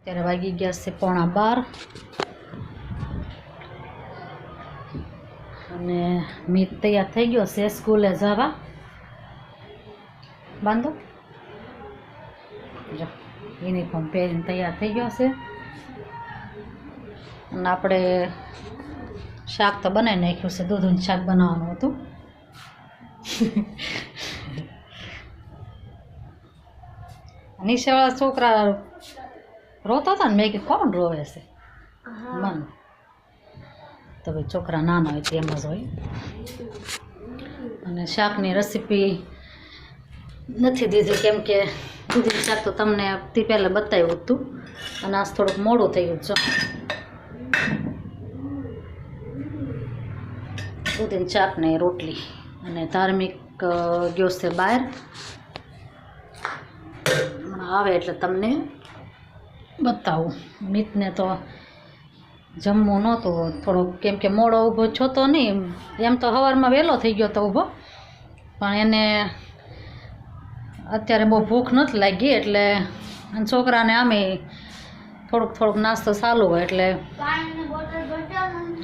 અત્યારે વાગી ગયા છે 11:15 અને મીત તૈયાર થઈ ગયો છે સ્કૂલે જવા. બાંધો જો યુનિફોર્મ પહેરીને તૈયાર થઈ ગયો છે. અને આપણે શાક તો બનાવી નાખ્યું છે, દૂધનું શાક બનાવવાનું હતું. નિશાળા છોકરા રોતા હતા ને મેં કીધું કોણ રોવે છે મન તો ભાઈ છોકરા નાના હોય તેમ જ હોય. અને શાકની રેસીપી નથી દીધી કેમ કે દૂધનું શાક તો તમને તે પહેલાં બતાવ્યું હતું અને આજ થોડુંક મોડું થયું છે. દૂધનું શાક ને રોટલી અને ધાર્મિક ગયો છે બહાર. આવે એટલે તમને બતાવું. મીતને તો જમવું નહોતું થોડુંક કેમ કે મોડો ઊભો છો તો નહીં, એમ તો સવારમાં વહેલો થઈ ગયો તો ઊભો, પણ એને અત્યારે બહુ ભૂખ નથી લાગી એટલે છોકરાને આમે થોડુંક નાસ્તો ચાલુ હોય એટલે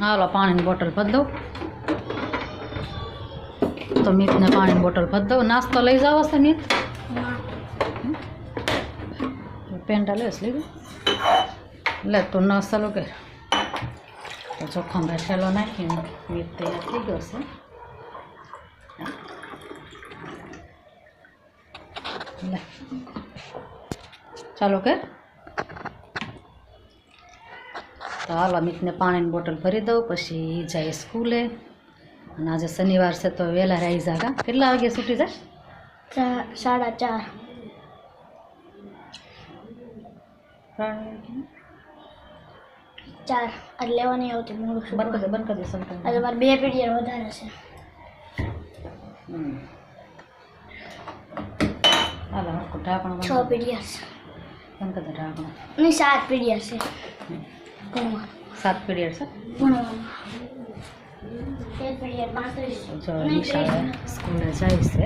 હાલો પાણીની બોટલ ભરી દઉં. તો મીતને પાણીની બોટલ ભરી દઉં. નાસ્તો લઈ જાવ છે મીત? પેન્ટા લેસ લીધું લે તું ન ચાલુ કર. તો ચોખ્ખા બેઠેલો નાખીને મીત તૈયાર થઈ ગયો છે. લે ચાલુ કર. તો હાલો મીતને પાણીની બોટલ ભરી દઉં પછી જાય સ્કૂલે. અને આજે શનિવાર છે તો વહેલા આવી જાગા. કેટલા વાગે છૂટી જાય? 4:30. 4 આજ લેવા નહીં આવતી મોડું છું. બંધ કરી દે. આજે મારે 2 પીરિયડ વધારે છે. હાલો ઢાંકણું 6 પીરિયડ બંધ કરી દે. ઢાંકણું નહીં 7 પીરિયડ છે. ભણવા 7 પીરિયડ છે ભણવામાં 1 પીરિયડ 35. જો નિશાળે સ્કૂલે જાય છે.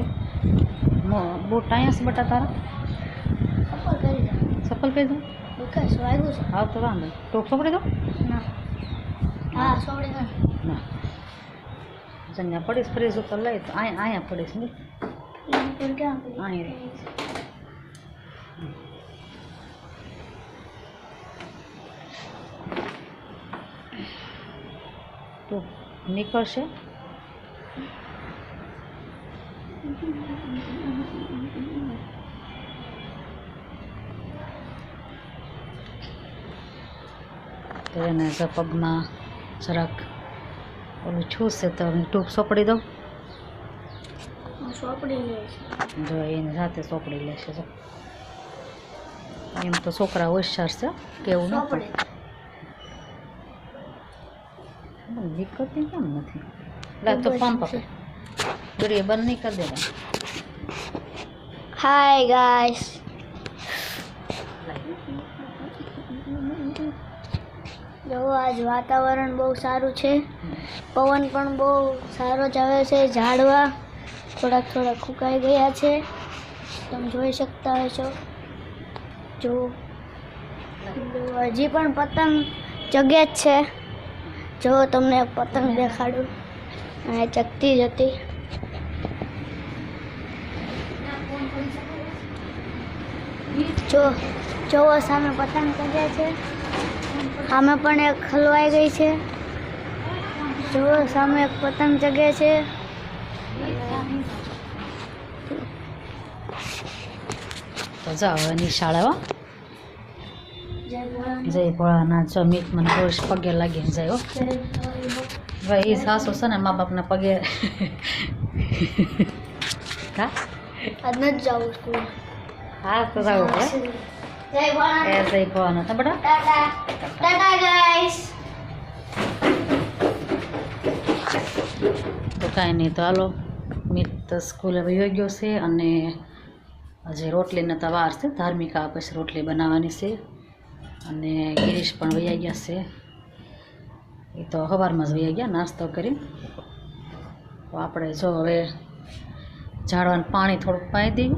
બૂટ અહીંયા છે બટા તારા? સફળ કરી દો. ચપ્પલ પહેરી દો. વિકાસ વાગ્યું છે. હા તો વાંધો ટોપ સોપડી દો. ના હા સોપડી દો. ના જન્યા પડીશ ફ્રીજ ઉપર લઈ તો અહીંયા પડીશ ને ક્યાં પડી? અહીંયા તો નીકળશે. તો એને પગમાં જરાક ઓલું છૂશે તો ટૂંક સોપડી દઉં. સોપડી લે છે. જો એને જાતે સોપડી લેશે. જો એમ તો છોકરા હોશિયાર છે કેવું સોપડી નથી દિક્કત કેમ નથી. લે તો ફોન પકડ. દુરીએ બંધ નહીં કરી દેવા. Hi guys. જો આજ વાતાવરણ બહુ સારું છે, પવન પણ બહુ સારો જ આવે છે. ઝાડવા થોડાક ફૂંકાઈ ગયા છે, તમે જોઈ શકતા હશો. જો હજી પણ પતંગ જગે જ છે. જો તમને પતંગ દેખાડું, આ ચગતી જ હતી. જો સામે પતંગ ચગે છે, સામે પણ એક ખલવાઈ ગઈ છે. જો સામે એક પતંગ ચગે છે. તો જાઓ હવે નિશાળે. હો જય ભોળાના. જો મીત મને રોજ પગે લાગીને જાય. હો ભાઈ એ સાસુ છે ને મા બાપના પગે. હા આજ નથી જવું સ્કૂલ. હા તો જવું પડે. જય ભોળાનાથ. જય ભોળાનાથ. બેટા ટાટા ટાટા ગાઈસ. તો કાંઈ નહીં. તો હાલો મીત સ્કૂલે વયો ગયો છે અને હજી રોટલીને તો વાર છે. ધાર્મિક આ પછી રોટલી બનાવવાની છે અને ગિરીશ પણ વયા ગયા છે. એ તો સવારમાં જ વયા ગયા નાસ્તો કરી. તો આપણે જો હવે ઝાડવાનું પાણી થોડુંક પાઈ દઈએ.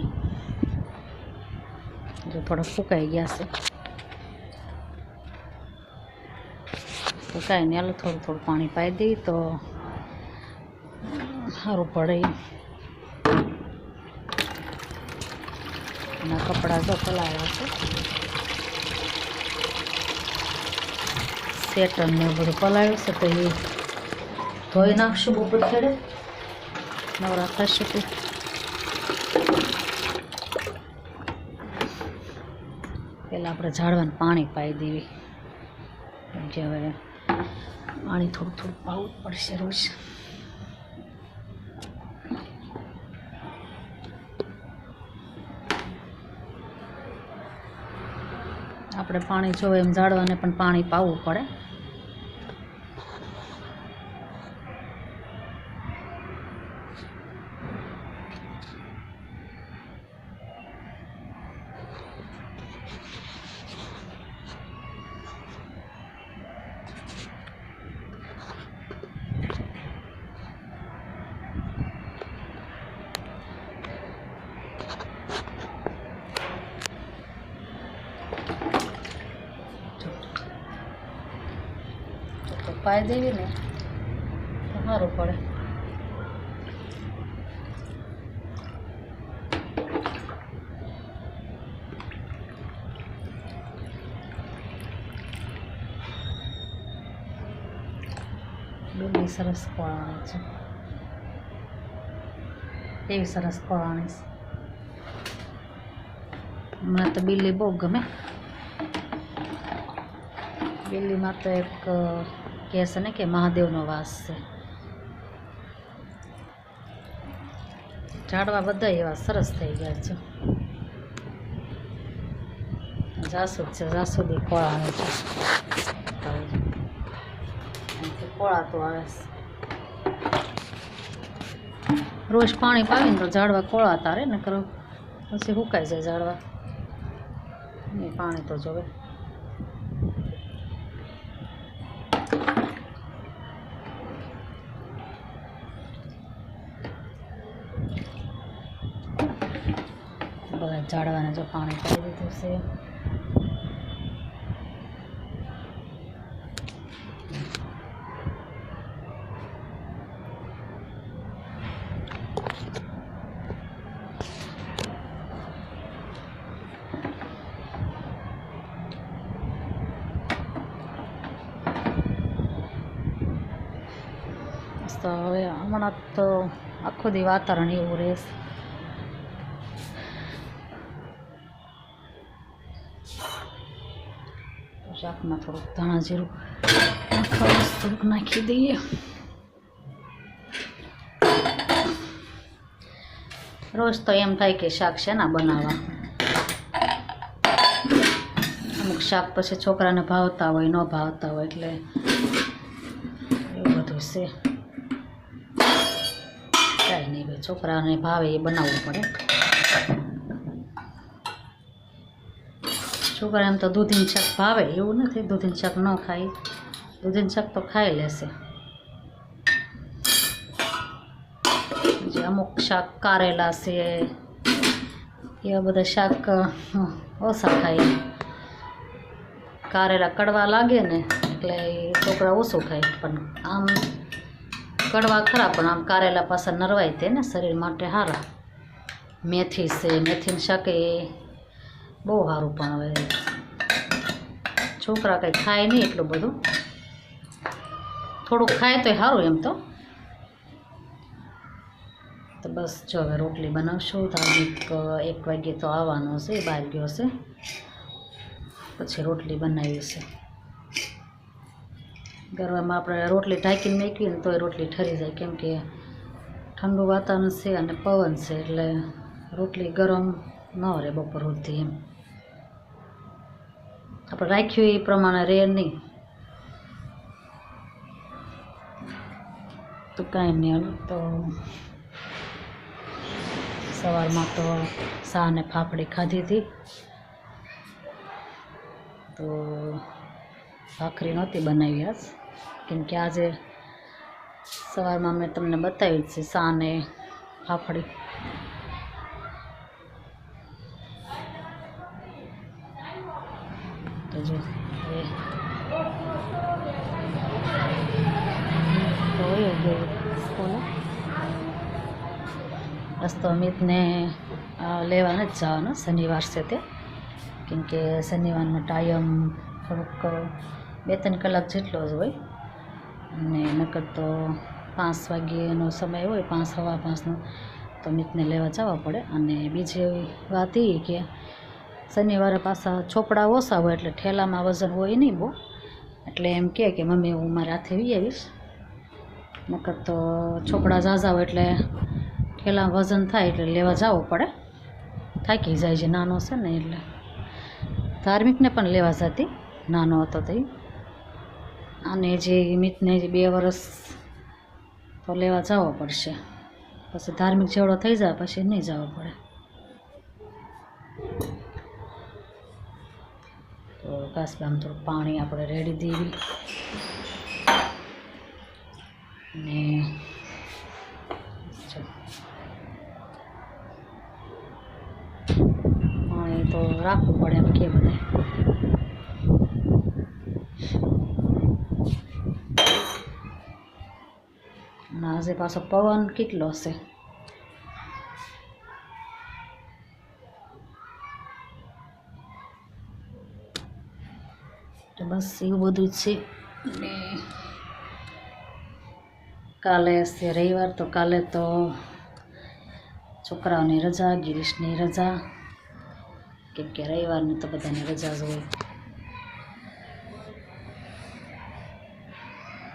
જો થોડુંક ફૂંકાઈ ગયા છે. તો કાંઈ નહીં, હાલો થોડું થોડું પાણી પાઈ દઈ તો સારું પડે. એના કપડાં તો પલાળ્યા છે, સેટર ને બધું પલાળ્યું છે, તો એ ધોઈ નાખશું બપોર ખેડે નવરા થશે તો. પહેલાં આપણે ઝાડવાને પાણી પાઈ દેવી, જે હવે પાણી થોડું થોડું પાવું પડશે રોજ. આપણે પાણી જોવે એમ ઝાડવાને પણ પાણી પાવું પડે. પાઈ દેવી ને તો સારું પડે. બિલ્લી સરસ કોળાણી છે, એવી સરસ કોળાણી છે. મને તો બિલ્લી બહુ ગમે. બિલ્લીમાં તો એક કહે છે ને કે મહાદેવનો વાસ છે. ઝાડવા બધા એવા સરસ થઈ ગયા છે. જાસૂદ છે, જાસૂદી કોળાનું છે, કોળાતું આવે છે. રોજ પાણી પાવીને તો ઝાડવા કોળાતા રહે, ને કરો પછી સુકાઈ જાય ઝાડવા. એ પાણી તો જોવે. બધા ઝાડવાને જો પાણી પાઈ દીધું છે. તો હવે હમણાં તો આખો દી વાતાવરણ એવું રહેશે. શાકમાં થોડુંક ધાણા જીરું થોડુંક નાખી દઈએ. રોજ તો એમ થાય કે શાક શેના બનાવવા. અમુક શાક પછી છોકરાને ભાવતા હોય, ન ભાવતા હોય, એટલે એવું બધું છે. કાંઈ નહીં ભાઈ, છોકરાને ભાવે એ બનાવવું પડે. છોકરા એમ તો દૂધીનું શાક ભાવે એવું નથી, દૂધીનું શાક ન ખાય, દૂધીનું શાક તો ખાઈ લેશે. જે અમુક શાક કારેલા છે એવા બધા શાક ઓછા ખાય. કારેલા કડવા લાગે ને એટલે એ છોકરા ઓછું ખાય. પણ આમ કડવા ખરા, પણ આમ કારેલા પાછા નરવાય તે ને શરીર માટે સારા. મેથી છે, મેથીનું શાક એ બહુ સારું. પણ હવે છોકરા કંઈ ખાય નહીં એટલું બધું, થોડુંક ખાય તો સારું એમ તો. તો બસ જો હવે રોટલી બનાવશું. ધાર્મિક 1 વાગ્યે તો આવવાનો છે, બહાર ગયો છે, પછી રોટલી બનાવી છે. ગરવામાં આપણે રોટલી ઢાંકીને મૂકીએ ને તોય રોટલી ઠરી જાય, કેમ કે ઠંડુ વાતાવરણ છે અને પવન છે, એટલે રોટલી ગરમ ન રહે બપોર સુધી. એમ આપણે રાખ્યું એ પ્રમાણે રહે નહીં. તો કાંઈ નહીં. તો સવારમાં તો ચા ને ફાફડી ખાધી હતી, તો ભાખરી નહોતી બનાવી આજ, કેમ કે આજે સવારમાં મેં તમને બતાવી છે ચા ને ફાફડી. તો જો તો વયો ગયો સ્કૂલે. બસ તો અમિતને લેવા નથી જવાનો, શનિવાર છે તે, કેમ કે શનિવારનો ટાઈમ થોડુંક 2-3 કલાક જેટલો જ હોય, અને નકર તો 5 વાગ્યાનો સમય હોય, 5 સવા 5નો, તો અમિતને લેવા જવા પડે. અને બીજી વાત એ કે શનિવારે પાછા ચોપડા ઓછા હોય, એટલે ઠેલામાં વજન હોય નહીં બહુ, એટલે એમ કે મમ્મી હું મારા હાથે વી આવીશ, નકર તો ચોપડા ઝાઝા હોય એટલે ઠેલામાં વજન થાય એટલે લેવા જવું પડે, થાકી જાય છે, નાનો છે ને એટલે. ધાર્મિકને પણ લેવા જતી, નાનો હતો તો, અને જે મિતને 2 વર્ષ તો લેવા જવો પડશે, પછી ધાર્મિક જેવડો થઈ જાય પછી નહીં જવું પડે. તો કાસબામ થોડું પાણી આપણે રેડી દેવી, ને પાણી તો રાખવું પડે એમ કે બધા. અને આજે પાછો પવન કેટલો હશે, તો બસ એવું બધું જ છે. ને કાલે છે રવિવાર, તો કાલે તો છોકરાઓની રજા, ગિરીશની રજા, કેમ કે રવિવારની તો બધાની રજા જ હોય.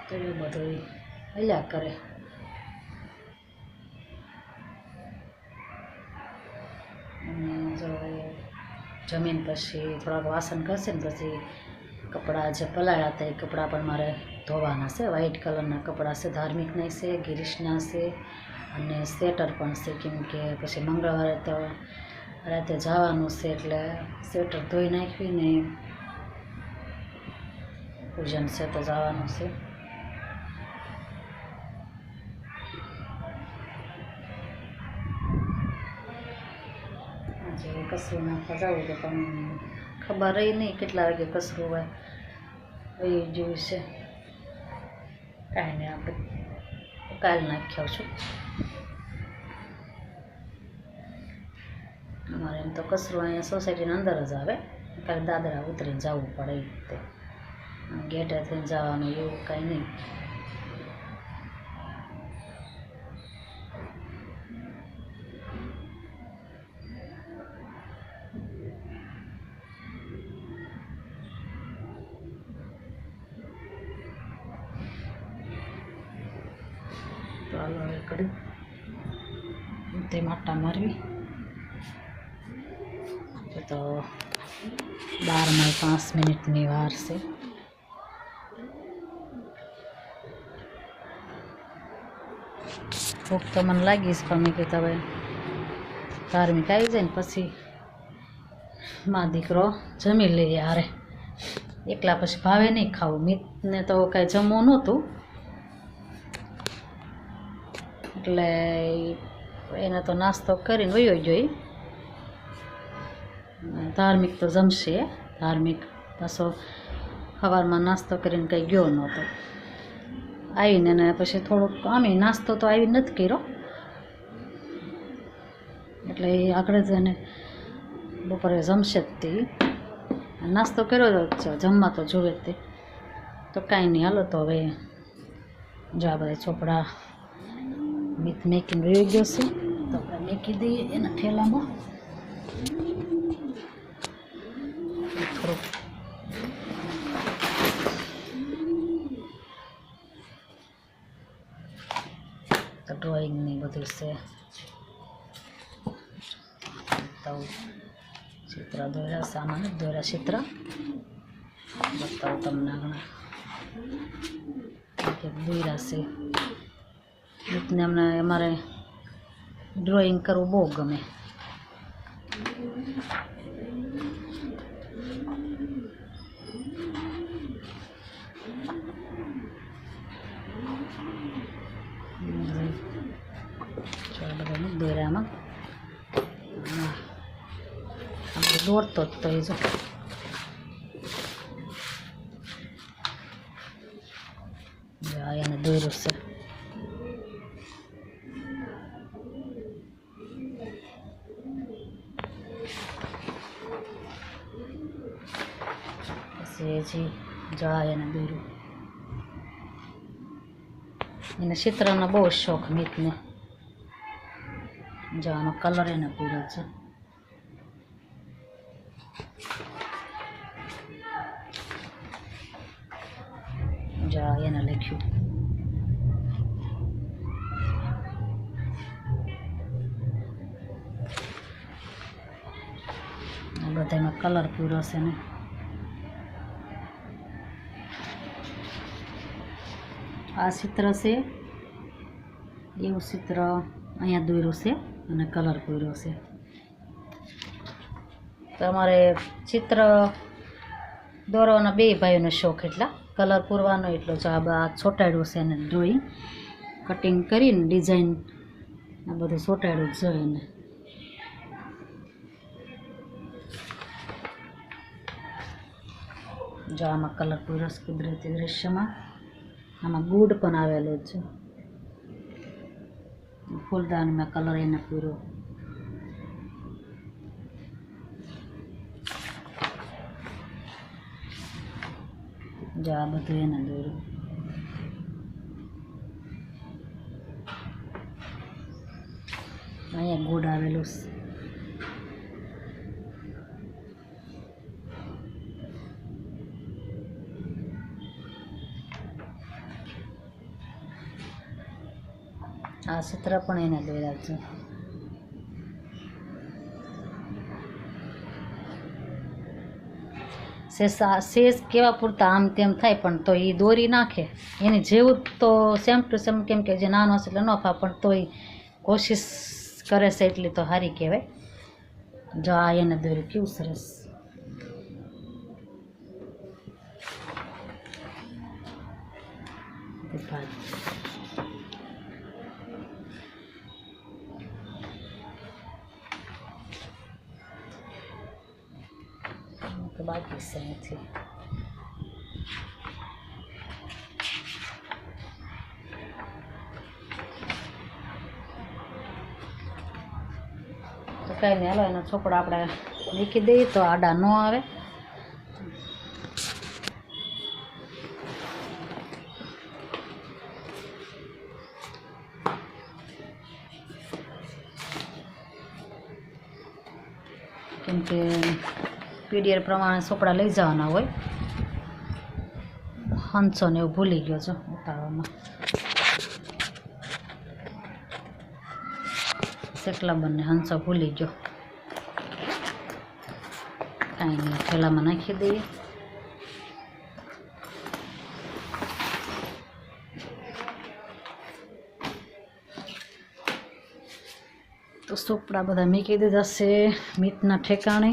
તો એવું બધું હલ્યા કરે. અને જો જમીન પછી થોડાક વાસણ કરશે ને પછી કપડાં જે પલાળ્યા હતા એ કપડાં પણ મારે ધોવાના છે. વ્હાઈટ કલરના કપડાં છે, ધાર્મિકના છે, ગિરીશના છે, અને સ્વેટર પણ છે, કેમ કે પછી મંગળવારે તો રાતે જવાનું છે, એટલે સ્વેટર ધોઈ નાખીને પૂજન છે તો જવાનું છે. આજે કસરું નાખવા જવું તો પણ ખબર રહી નહીં કેટલા વાગે કસરું હોય એ જોયું છે. કાંઈ નહીં, આપણે કાલ નાખ્યો છું. અમારે એમ તો કચરો અહીંયા સોસાયટીના અંદર જ આવે, કાલે દાદરા ઉતરીને જવું પડે એ રીતે, ગેટે થઈને જવાનું એવું કાંઈ નહીં. તો હાલો હવે કરી તે માટલા મારવી. તો 12 મિનિટની વાર છે. ભૂખ તો મને લાગીશ, પણ મેં કીધું હવે ધાર્મિક આવી જાય ને પછી મા દીકરો જમી લઈએ હારે, એકલા પછી ભાવે નહીં ખાવું. મિતને તો કાંઈ જમવું નહોતું, એટલે એને તો નાસ્તો કરીને વયો ગયો. ધાર્મિક તો જમશે, ધાર્મિક પાછો સવારમાં નાસ્તો કરીને કંઈ ગયો નહોતો. આવીને ને પછી થોડુંક આમે નાસ્તો તો આવી નથી કર્યો, એટલે એ આગળ જ એને બપોરે જમશે જ તે. નાસ્તો કર્યો જ જમવા તો જોવે જ તે. તો કાંઈ નહીં, હાલો તો હવે જો આ બધા ચોપડા મિત મેકીને રહી ગયો છે, તો આપણે મેકી દઈએ એના ઠેલામાં. થોડુંક ડ્રોઈંગની બધું છે, તો ચિત્ર દોર્યા, સામાન દોર્યા ચિત્ર બતાવું તમને. ઘણા દોર્યા છે. રીતને અમને અમારે ડ્રોઈંગ કરવું બહુ ગમે. બધા દોર્યામાં આપણે દોરતો જ તો એ જો એને દોર્યું છે. પછી હજી એને દોર્યું. એને ચિત્રનો બહુ શોખ મિતને. આનો કલર એને પૂરો છે. એને લખ્યું. બધામાં કલર પૂરો છે ને. આ ચિત્ર છે એવું ચિત્ર અહીંયા દોર્યું છે અને કલર પૂર્યો છે. તમારે ચિત્ર દોરવાના બે ભાઈઓનો શોખ એટલા, કલર પૂરવાનો એટલો જ. આ ચોંટાડ્યું છે એને ડ્રોઈંગ કટિંગ કરીને ડિઝાઇન આ બધું ચોંટાડ્યું જ જોઈને. જો આમાં કલર પૂરો છે કુદરતી દૃશ્યમાં. આમાં ગુડ પણ આવેલો છે. ફૂલદાનીમાં કલર એને પૂરો. જો આ બધું એને દોર્યું. અહીંયા ગુડ આવેલું છે. આ ચિત્ર પણ એને દોર્યા છે. શેષ કેવા પૂરતા આમ તેમ થાય પણ તો એ દોરી નાખે એની જેવું તો સેમ ટુ સેમ. કેમ કે જે નાનો છે એટલે ન ફા, પણ તો એ કોશિશ કરે છે એટલી તો સારી કહેવાય. જો આ એને દોર્યું કેવું સરસ. તો બાકી છે નથી. તો કાંઈ નહીં, હાલો એનો છોકરો આપણે મૂકી દઈએ તો આડા ન આવે. કેમ કે પીડીઆર પ્રમાણે ચોપડા લઈ જવાના હોય. હંસો ને એવું ભૂલી ગયો છો ઉતારવામાં. શેકલા બંને હંસો ભૂલી ગયો. કાંઈ નહીં, થેલામાં નાખી દઈએ. તો ચોપડા બધા મૂકી દીધા છે મીટના ઠેકાણે.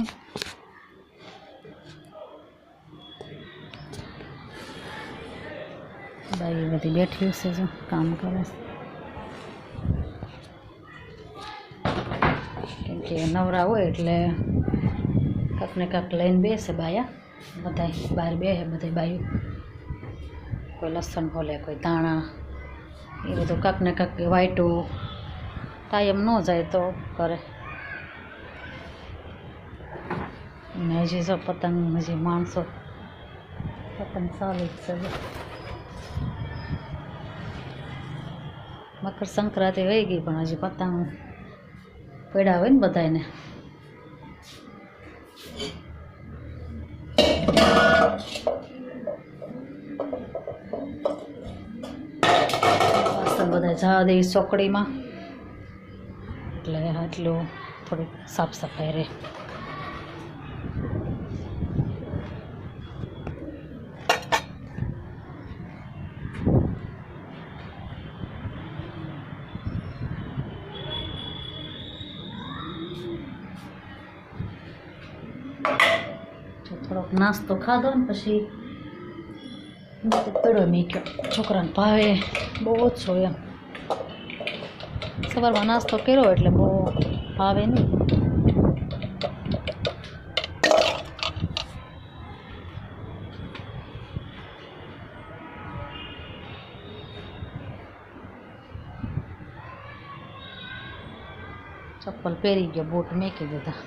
બાઈ બધી બેઠી છે, જો કામ કરે છે. કેમ કે નવરા હોય એટલે કાંક ને કાંક લઈને બેસે બાયા. બધા બહાર બેસે બધા બાયું. કોઈ લસણ ફોલે, કોઈ ધાણા, એ બધું કાંક ને કાંક વાઈટું કાયમ ન જાય તો કરે. ને હજી જો પતંગ, હજી માણસો પતંગ ચાલુ જ છે. મકર સંક્રાંતિ વહી ગઈ પણ હજી પતંગ પડ્યા હોય ને બધાને. બધા જવા દે ચોકડીમાં એટલે આટલું થોડીક સાફ સફાઈ રહે. થોડોક નાસ્તો ખાધો ને પછી પડ્યો મૂક્યો. છોકરાને ભાવે બહુ ઓછો એમ. સવારમાં નાસ્તો કર્યો એટલે બહુ ભાવે નહીં. ચપ્પલ પહેરી ગયો, બૂટ મેકી દીધા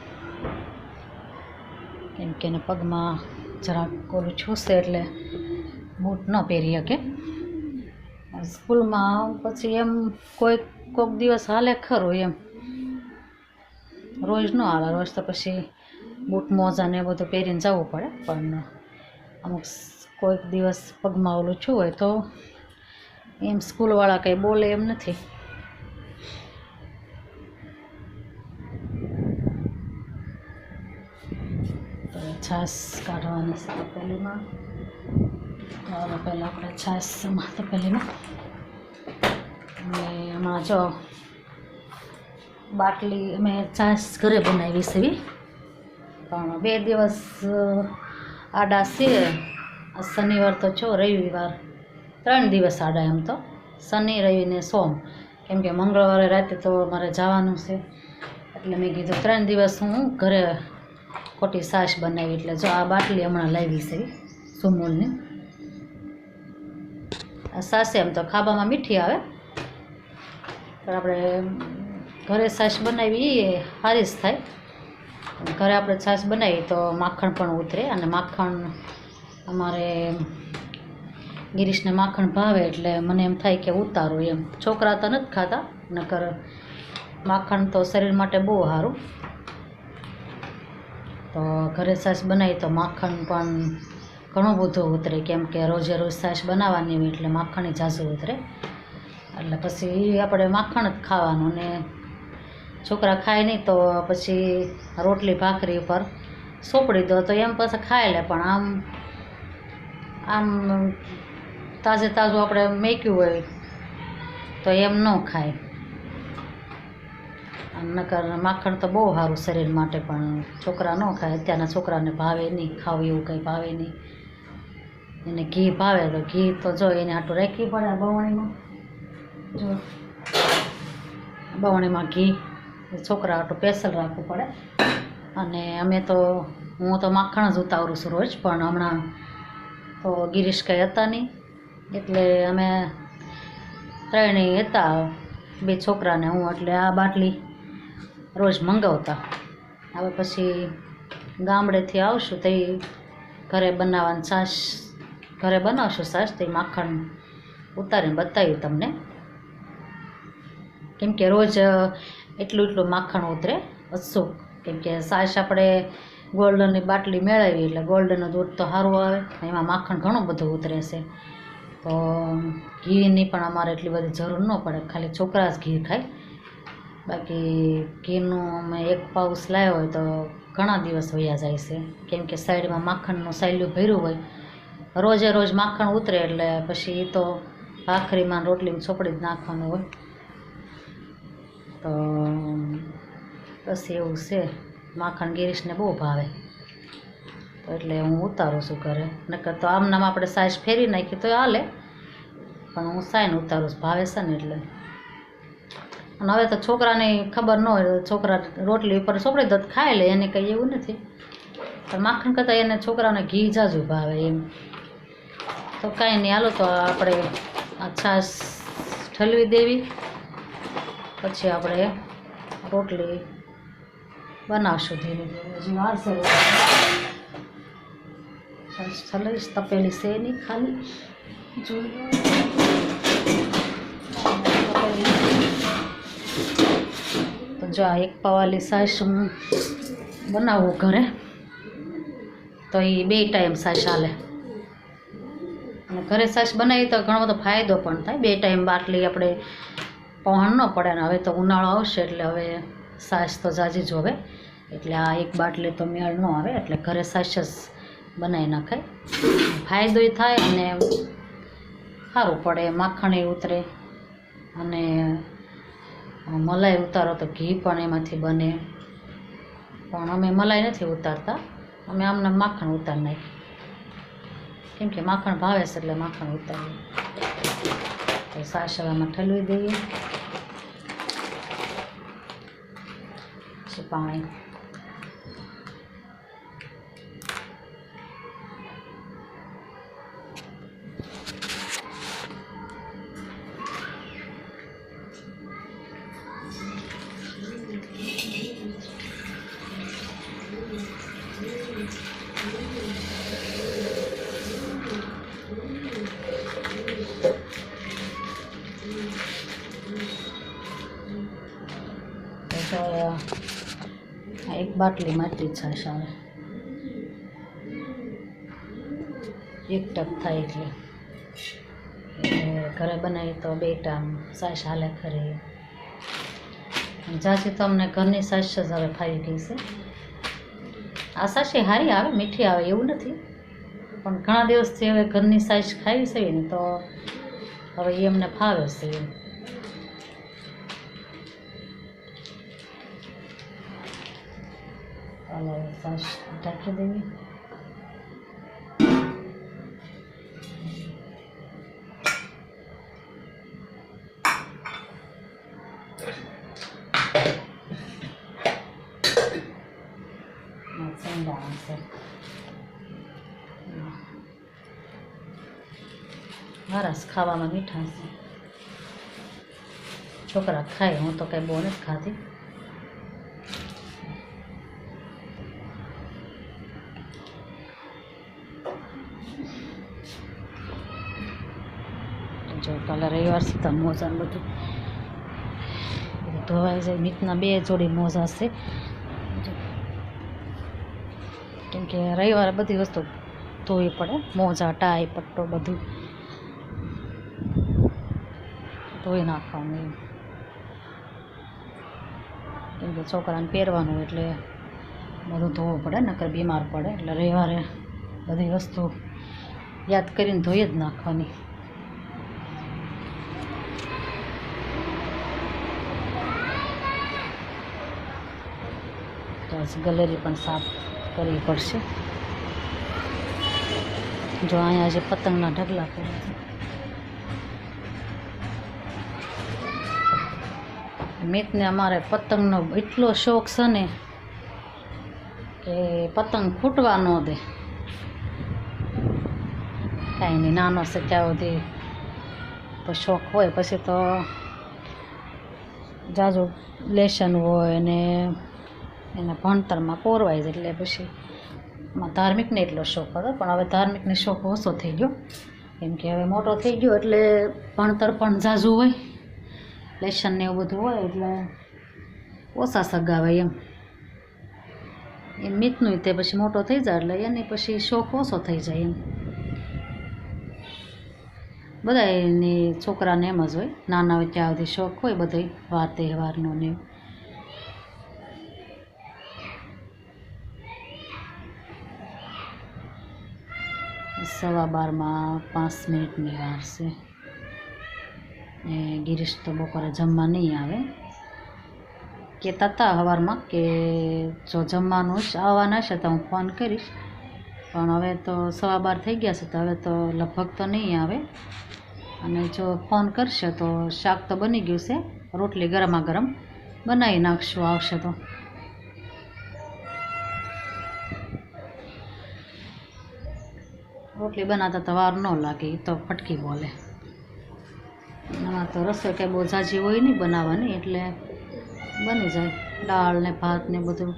કેમ કે એને પગમાં જરાક ઓલું છૂસે એટલે બૂટ ન પહેરી શકે. સ્કૂલમાં પછી એમ કોઈક દિવસ હાલે ખરું, એમ રોજ ન હાલે. રોજ તો પછી બૂટ મોજા ને એ બધું પહેરીને જવું પડે, પણ અમુક કોઈક દિવસ પગમાં ઓલું છું હોય તો એમ સ્કૂલવાળા કંઈ બોલે એમ નથી. તો છાશ કાઢવાની છે તપેલીમાં. હવે પહેલાં આપણે છાશમાં તપેલીમાં, અને હમણાં જો બાટલી અમે છાશ ઘરે બનાવી છે, પણ 2 દિવસ આડા છે. શનિવાર તો છો, રવિવાર 3 દિવસ આડા. એમ તો શનિ, રવિ ને સોમ, કેમ કે મંગળવારે રાતે તો મારે જવાનું છે, એટલે મેં કીધું 3 દિવસ હું ઘરે ખોટી છાશ બનાવી. એટલે જો આ બાટલી હમણાં લાવી છે સુમૂલની. આ છાશ એમ તો ખાવામાં મીઠી આવે, પણ આપણે ઘરે છાશ બનાવી એ સારી જ થાય. ઘરે આપણે છાશ બનાવી તો માખણ પણ ઉતરે, અને માખણ અમારે ગિરીશને માખણ ભાવે, એટલે મને એમ થાય કે ઉતારું એમ. છોકરા તો નથી ખાતા, નકર માખણ તો શરીર માટે બહુ સારું. તો ઘરે છાશ બનાવી તો માખણ પણ ઘણું બધું ઉતરે, કેમ કે રોજે રોજ છાશ બનાવવાની હોય એટલે માખણ ઝાઝું ઉતરે. એટલે પછી આપણે માખણ જ ખાવાનું, ને છોકરા ખાય નહીં તો પછી રોટલી ભાખરી ઉપર સોંપડી દો તો એમ પછી ખાઈ લે. પણ આમ તાજે તાજું આપણે મેક્યું હોય તો એમ ન ખાય. નકર માખણ તો બહુ સારું શરીર માટે, પણ છોકરા ન ખાય. અત્યારના છોકરાને ભાવે નહીં, ખાવું એવું કંઈ ભાવે નહીં. એને ઘી ભાવે તો ઘી તો જો એને આટલું રાખવી પડે. બવણીમાં જો બવણીમાં ઘી છોકરા આટલું સ્પેશિયલ રાખવું પડે. અને હું તો માખણ જ ઉતારું છું રોજ, પણ હમણાં તો ગિરીશ કંઈ હતા નહીં, એટલે અમે 3 હતા, 2 છોકરાને હું. એટલે આ બાટલી રોજ મંગાવતા. હવે પછી ગામડેથી આવશું તો ઘરે બનાવવાની છાશ, ઘરે બનાવશું છાશ તો માખણ ઉતારીને બતાવ્યું તમને, કેમ કે રોજ એટલું માખણ ઉતરે અચૂક. કેમ કે છાશ આપણે ગોલ્ડનની બાટલી મેળવી એટલે ગોલ્ડનનું દૂધ તો સારું આવે, એમાં માખણ ઘણું બધું ઉતરે છે. તો ઘીની પણ અમારે એટલી બધી જરૂર ન પડે, ખાલી છોકરા જ ઘી ખાય. બાકી ઘીનું અમે 1 પાઉચ લાવ્યો હોય તો ઘણા દિવસ વયા જાય છે, કેમ કે સાઈડમાં માખણનું સાયલું ભર્યું હોય. રોજે રોજ માખણ ઉતરે એટલે પછી એ તો ભાખરીમાં રોટલીમાં ચોપડી જ નાખવાનું હોય. તો બસ એવું છે. માખણ ગિરીશને બહુ ભાવે, તો એટલે હું ઉતારું છું ઘરે. નકર તો આમ નામ આપણે છાશ ફેરવી નાખી તો હાલે, પણ હું સાઈને ઉતારું છું, ભાવે છે ને એટલે. અને હવે તો છોકરાને ખબર ન હોય, છોકરા રોટલી ઉપર ચોપડી દો ખાઈ લે, એને કંઈ એવું નથી. પણ માખણ કરતાં એને છોકરાને ઘી ઝાઝું ભાવે એમ. તો કાંઈ નહીં, હાલો તો આપણે આ છાશ ઠલવી દેવી, પછી આપણે રોટલી બનાવશું ધીરે ધીરે. હજી વાર છે. છાશ ઠલવીશ, તપેલી છે નહીં ખાલી જોઈ. તો જો આ 1 પાવાલી છાશ બનાવવું ઘરે તો એ 2 ટાઈમ છાશ હાલે. અને ઘરે છાશ બનાવી તો ઘણો બધો ફાયદો પણ થાય. 2 ટાઈમ બાટલી આપણે પહોંચ ન પડે. ને હવે તો ઉનાળો આવશે એટલે હવે છાશ તો ઝાઝી જોવે, એટલે આ 1 બાટલી તો મેળ ન આવે. એટલે ઘરે છાશ જ બનાવી નાખાય, ફાયદોય થાય અને સારું પડે. માખણ ઉતરે, અને મલાઈ ઉતારો તો ઘી પણ એમાંથી બને. પણ અમે મલાઈ નથી ઉતારતા, અમે આમને માખણ ઉતારી નાખીએ, કેમ કે માખણ ભાવે છે એટલે માખણ ઉતારીએ. તો છાશ હવામાં ઠલવી દઈએ, પછી પાણી. બાટલીમાં એટલી જ છાશ આવે, 1 ટપ થાય એટલે ઘરે બનાવી તો 2 ટાઈમ છાશ હાલે ખરી. જાજી તો અમને ઘરની છાશ જ હવે ફાવી ગઈ છે. આ છાશ સારી આવે, મીઠી આવે એવું નથી, પણ ઘણા દિવસથી હવે ઘરની છાશ ખાવી છે ને તો હવે એ અમને ફાવે છે એમ. ચાલો છાશ ઢાંકી દેવી. મારા ખાવામાં મીઠા છે, છોકરા ખાય, હું તો કંઈ બહુ નથી ખાતી. જો કાલે રવિવાર છે તો મોજા ને બધું ધોવાઈ જાય. મિતના 2 જોડી મોજા છે, કેમ કે રવિવારે બધી વસ્તુ ધોવી પડે, મોજા, ટાઈ, પટ્ટો બધું ધોઈ નાખવાનું એમ, કેમ કે છોકરાને પહેરવાનું એટલે બધું ધોવું પડે, નકર બીમાર પડે. એટલે રવિવારે બધી વસ્તુ યાદ કરીને ધોઈ જ નાખવાની. તો ગેલેરી પણ સાફ કરવી પડશે. જો અહીંયા જે પતંગના ઢગલા કરે છે, મિતને અમારે પતંગનો એટલો શોખ છે ને કે પતંગ ફૂટવા ન દે. કાંઈ નહીં, નાનો છે ત્યાં સુધી તો શોખ હોય, પછી તો જાજુ લેસન હોય ને એના ભણતરમાં પોરવાય છે, એટલે પછી ધાર્મિકને એટલો શોખ હતો, પણ હવે ધાર્મિકને શોખ ઓછો થઈ ગયો, કેમ કે હવે મોટો થઈ ગયો એટલે ભણતર પણ ઝાઝું હોય, લેસન ને એવું બધું હોય, એટલે ઓછા સગાવે એમ મિતનું તે પછી મોટો થઈ જાય એટલે એની પછી શોખ ઓછો થઈ જાય એમ. બધા એની છોકરાને એમ જ હોય, નાના હોય ત્યાં સુધી શોખ હોય બધો વાર તહેવારનો ને. સવા 12માં 5 મિનિટની વાર છે. એ ગિરીશ તો બપોરે જમવા નહીં આવે, કહેતા હતા સવારમાં કે જો જમવાનું જ આવવાના છે તો હું ફોન કરીશ, પણ હવે તો સવા 12 થઈ ગયા છે, તો હવે તો લગભગ તો નહીં આવે. અને જો ફોન કરશે તો શાક તો બની ગયું છે, રોટલી ગરમા ગરમ બનાવી નાખશું આવશે તો. રોટલી બનાવતા તો વાર ન લાગે, એ તો ફટકી બોલે. આમાં તો રસોઈ કંઈ બહુ ઝાઝી હોય નહીં બનાવવાની, એટલે બની જાય. દાળ ને ભાત ને બધું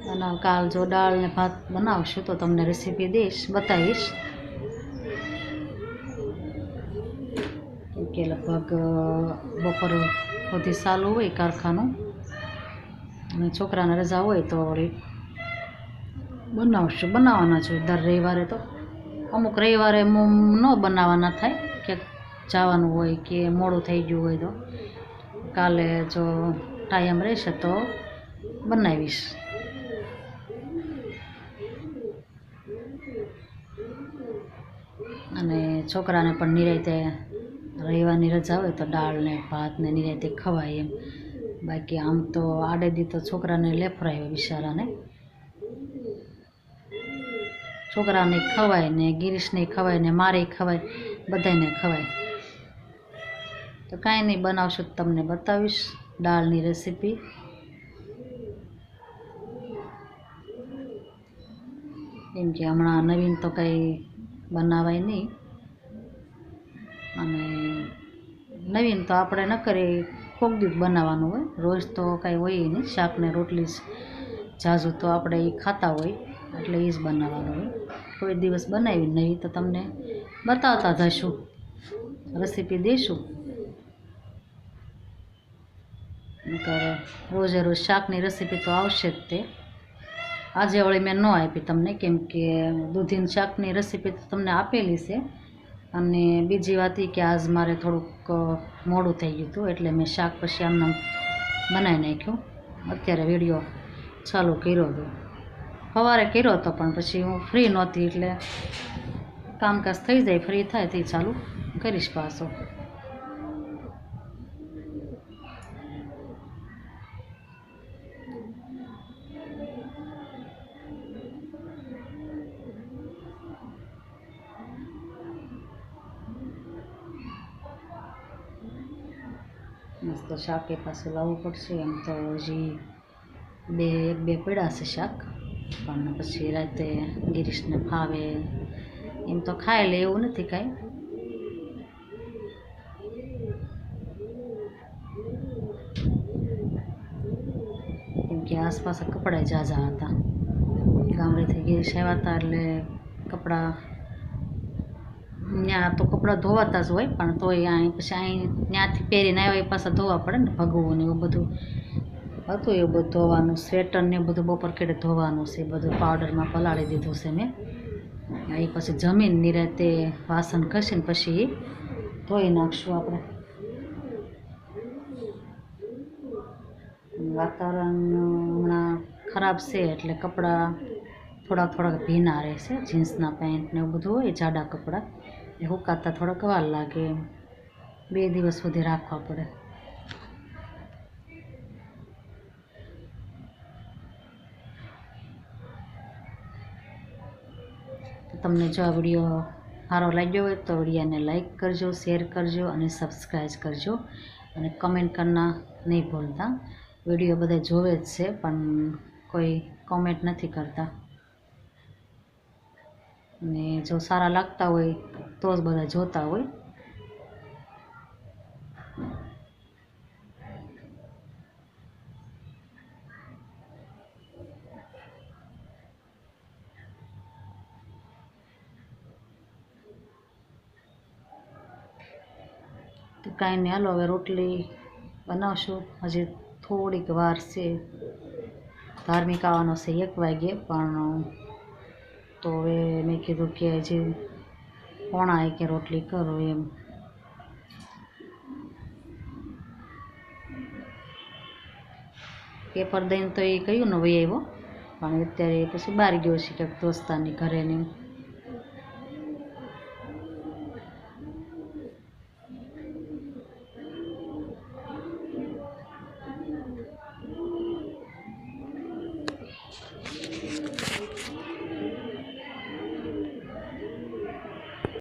બનાવ. કાલ જો દાળ ને ભાત બનાવશું તો તમને રેસીપી દઈશ, બતાવીશ. કે લગભગ બપોર સુધી ચાલુ હોય કારખાનું, અને છોકરાને રજા હોય તો વળી બનાવવાના છે દર રવિવારે. તો અમુક રવિવારે ન બનાવવાના થાય, કે જવાનું હોય કે મોડું થઈ ગયું હોય તો કાલે જો ટાઈમ રહેશે તો બનાવીશ. અને છોકરાને પણ નિરાંતે રવિવારની રજા હોય તો દાળ ને ભાત ને નિરાંતે ખવાય એમ. બાકી આમ તો આડેદી તો છોકરાને લેફરાય બિચારાને. છોકરાને ખવાય ને ગિરીશને ખવાય ને મારે ખવાય, બધાને ખવાય. તો કાંઈ નહીં, બનાવશું તો તમને બતાવીશ દાળની રેસીપી. કેમ કે હમણાં નવીન તો કંઈ બનાવાય નહીં, અને નવીન તો આપણે ન કરીએ, કોક દિવસ બનાવવાનું હોય, રોજ તો કાંઈ હોય નહીં. શાક ને રોટલી જ ઝાઝું તો આપણે એ ખાતા હોય, એટલે એ જ બનાવવાનું હોય. કોઈ દિવસ બનાવી નહીં તો તમને બતાવતા જઈશું, રેસીપી દઈશું. નકર રોજે રોજ શાકની રેસીપી તો આવશે જ તે. આજે વળી મેં ન આપી તમને, કેમ કે દૂધીનું શાકની રેસીપી તો તમને આપેલી છે, અને બીજી વાત એ કે આજ મારે થોડુંક મોડું થઈ ગયું હતું, એટલે મેં શાક પછી આમને બનાવી નાખ્યું. અત્યારે વિડીયો ચાલુ કર્યો હતો, સવારે કર્યો હતો પણ પછી હું ફ્રી નહોતી, એટલે કામકાજ થઈ જાય ફ્રી થાય તે ચાલુ કરીશ પાછો. મસ્ત શાકે પાછું લાવવું પડશે. એમ તો હજી એક બે પડ્યા છે શાક, પણ પછી રાતે ગિરીશને ફાવે એમ તો ખાઈ લે એવું નથી કાંઈ. કેમ કે આસપાસ કપડાં ઝાઝા હતા, ગામડેથી ગિરીશ આવ્યા હતા એટલે કપડાં ત્યાં તો કપડાં ધોવાતા જ હોય, પણ તોય અહીં પછી અહીં ત્યાંથી પહેરીને આવ્યા એ પાછા ધોવા પડે ને, ભગવું ને એવું બધું હતું, એવું બધું ધોવાનું, સ્વેટર ને એવું બધું બપોર કેડે ધોવાનું છે, બધું પાવડરમાં પલાળી દીધું છે મેં. એ પછી જમીન નિરાતે વાસણ ઘસીને પછી ધોઈ નાખશું આપણે. વાતાવરણ હમણાં ખરાબ છે એટલે કપડાં થોડાક ભીના રહેશે. જીન્સના પેન્ટ ને એવું બધું હોય જાડા કપડાં, એ સુકાતા થોડાક વાર લાગે, એમ 2 દિવસ સુધી રાખવા પડે. તમને જો આ વિડીયો સારો લાગ્યો હોય તો વિડીયોને લાઈક કરજો, શેર કરજો અને સબસ્ક્રાઈબ કરજો, અને કમેન્ટ કરના નહીં ભૂલતા. વિડીયો બધા જોવે જ છે પણ કોઈ કોમેન્ટ નથી કરતા, અને જો સારા લાગતા હોય તો જ બધા જોતા હોય. તો કાંઈ નહીં, હાલો હવે રોટલી બનાવશું. હજી થોડીક વાર છે, ધાર્મિક આવવાનો છે 1 વાગે, પણ તો હવે મેં કીધું કે હજી 1:45 કે રોટલી કરો એમ. પેપર દઈને તો એ કહ્યું ને વહી આવ્યો, પણ અત્યારે પછી બહાર ગયો છે કે દોસ્તારની ઘરે ને એમ.